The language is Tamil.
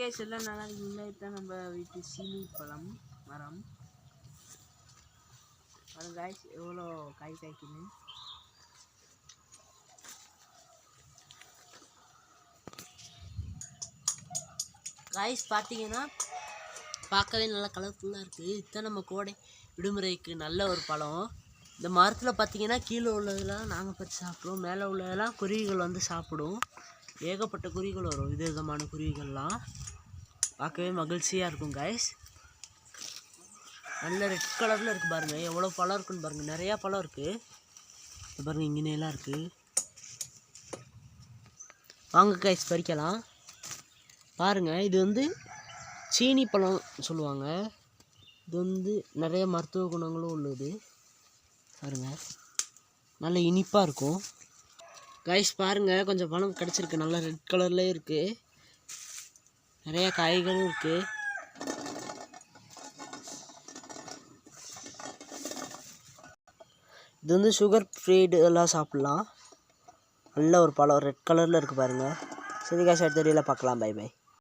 கேஸ் எல்லாம் நல்லா இருக்குங்களா? இதுதான் நம்ம வீட்டு சீனி பழம் மரம். பாருங்க காய்ஸ் எவ்வளோ காய் காய்க்குது. காய்ஸ் பார்த்தீங்கன்னா பார்க்கவே நல்லா கலர்ஃபுல்லாக இருக்குது. இதுதான் நம்ம கோடை விடுமுறைக்கு நல்ல ஒரு பழம். இந்த மரத்தில் பார்த்தீங்கன்னா கீழே உள்ளதெல்லாம் நாங்கள் பறித்து சாப்பிடுவோம், மேலே உள்ளதெல்லாம் குருவிகள் வந்து சாப்பிடும். ஏகப்பட்ட குருவிகள் வரும், விதவிதமான குருவிகள்லாம். பார்க்கவே மகிழ்ச்சியாக இருக்கும் காய்ஸ். நல்ல ரெட் கலரில் இருக்குது பாருங்கள், எவ்வளோ பழம் இருக்குன்னு பாருங்கள். நிறையா பழம் இருக்குது பாருங்கள், இங்கேலாம் இருக்குது. வாங்க காய்ஸ் பறிக்கலாம். பாருங்கள், இது வந்து சீனி பழம் சொல்லுவாங்க. இது வந்து நிறைய மருத்துவ குணங்களும் உள்ளது. பாருங்கள், நல்ல இனிப்பாக இருக்கும் காய்ஸ். பாருங்கள், கொஞ்சம் பழம் கிடச்சிருக்கு, நல்லா ரெட் கலர்லேயே இருக்குது. நிறைய காய்களும் இருக்குது. இது வந்து சுகர் ஃப்ரீடு எல்லாம் சாப்பிட்லாம். நல்ல ஒரு பழம், ரெட் கலரில் இருக்குது பாருங்கள். சரி காய்ஸ், அடுத்த வீடியோவில் பார்க்கலாம். Bye by.